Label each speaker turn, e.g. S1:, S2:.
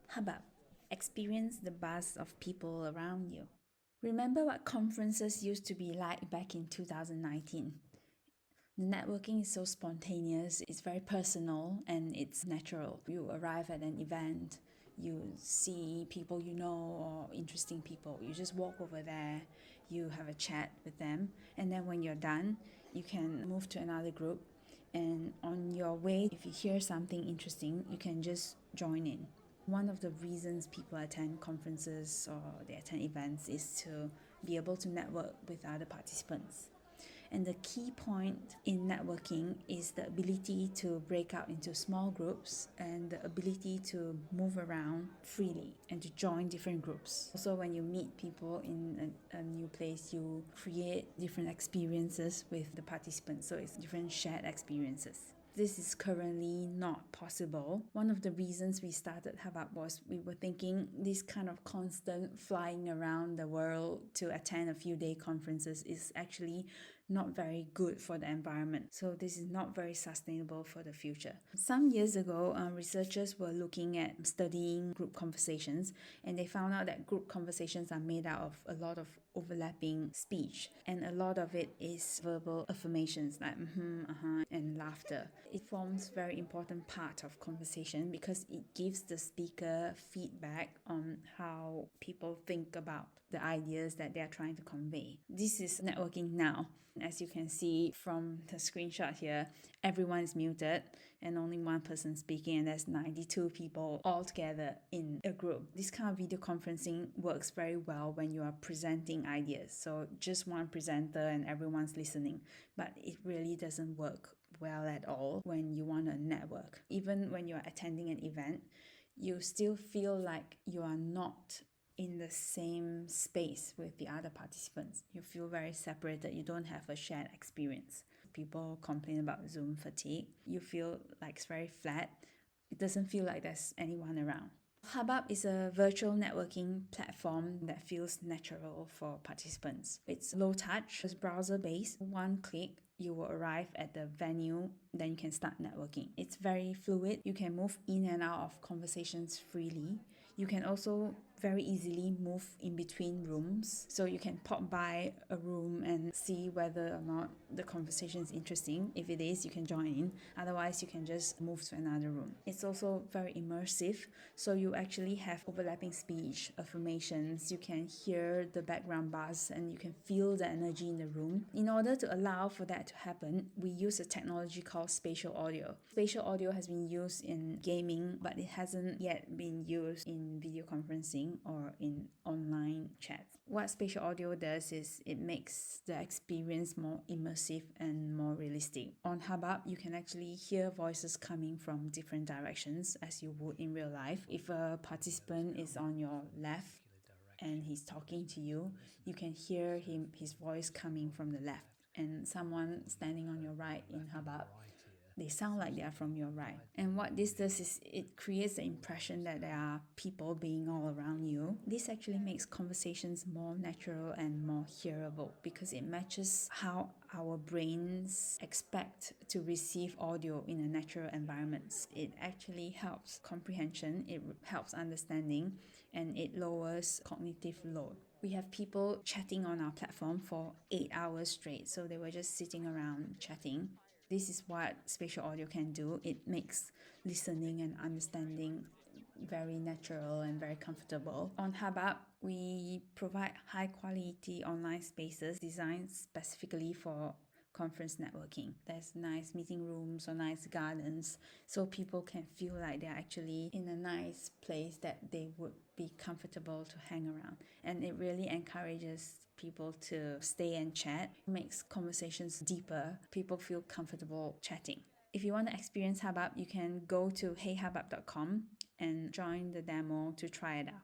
S1: Hubbub. Experience the buzz of people around you. Remember what conferences used to be like back in 2019. The networking is so spontaneous, it's very personal, and it's natural. You arrive at an event, you see people you know or interesting people. You just walk over there, you have a chat with them, and then when you're done, you can move to another group. And on your way, if you hear something interesting, you can just join in. One of the reasons people attend conferences or they attend events is to be able to network with other participants. And the key point in networking is the ability to break out into small groups and the ability to move around freely and to join different groups. Also, when you meet people in a new place, you create different experiences with the participants. So it's different shared experiences. This is currently not possible. One of the reasons we started Hubbub was we were thinking this kind of constant flying around the world to attend a few day conferences is actually not very good for the environment. So this is not very sustainable for the future. Some years ago, researchers were looking at studying group conversations, and they found out that group conversations are made out of a lot of overlapping speech, and a lot of it is verbal affirmations like and laughter. It forms a very important part of conversation because it gives the speaker feedback on how people think about the ideas that they are trying to convey. This is networking now. As you can see from the screenshot here, everyone is muted and only one person speaking, and there's 92 people all together in a group. This kind of video conferencing works very well when you are presenting ideas. So just one presenter and everyone's listening, but it really doesn't work well at all when you want to network. Even when you're attending an event, you still feel like you are not in the same space with the other participants. You feel very separated. You don't have a shared experience. People complain about Zoom fatigue. You feel like it's very flat. It doesn't feel like there's anyone around. Hubbub is a virtual networking platform that feels natural for participants. It's low touch, it's browser based. One click, you will arrive at the venue, then you can start networking. It's very fluid. You can move in and out of conversations freely. You can also very easily move in between rooms. So you can pop by a room and see whether or not the conversation is interesting. If it is, you can join in. Otherwise, you can just move to another room. It's also very immersive. So you actually have overlapping speech, affirmations. You can hear the background buzz and you can feel the energy in the room. In order to allow for that to happen, we use a technology called spatial audio. Spatial audio has been used in gaming, but it hasn't yet been used in video conferencing or in online chats. What spatial audio does is it makes the experience more immersive and more realistic. On Hubbub, you can actually hear voices coming from different directions as you would in real life. If a participant is on your left and he's talking to you, you can hear his voice coming from the left. And someone standing on your right in Hubbub, they sound like they are from your right. And what this does is it creates the impression that there are people being all around you. This actually makes conversations more natural and more hearable because it matches how our brains expect to receive audio in a natural environment. It actually helps comprehension, it helps understanding, and it lowers cognitive load. We have people chatting on our platform for 8 hours straight, so they were just sitting around chatting. This is what spatial audio can do. It makes listening and understanding very natural and very comfortable. On Hubbub, we provide high quality online spaces designed specifically for conference networking. There's nice meeting rooms or nice gardens, so people can feel like they're actually in a nice place that they would be comfortable to hang around. And it really encourages people to stay and chat, makes conversations deeper. People feel comfortable chatting. If you want to experience Hubbub, you can go to heyhubbub.com and join the demo to try it out.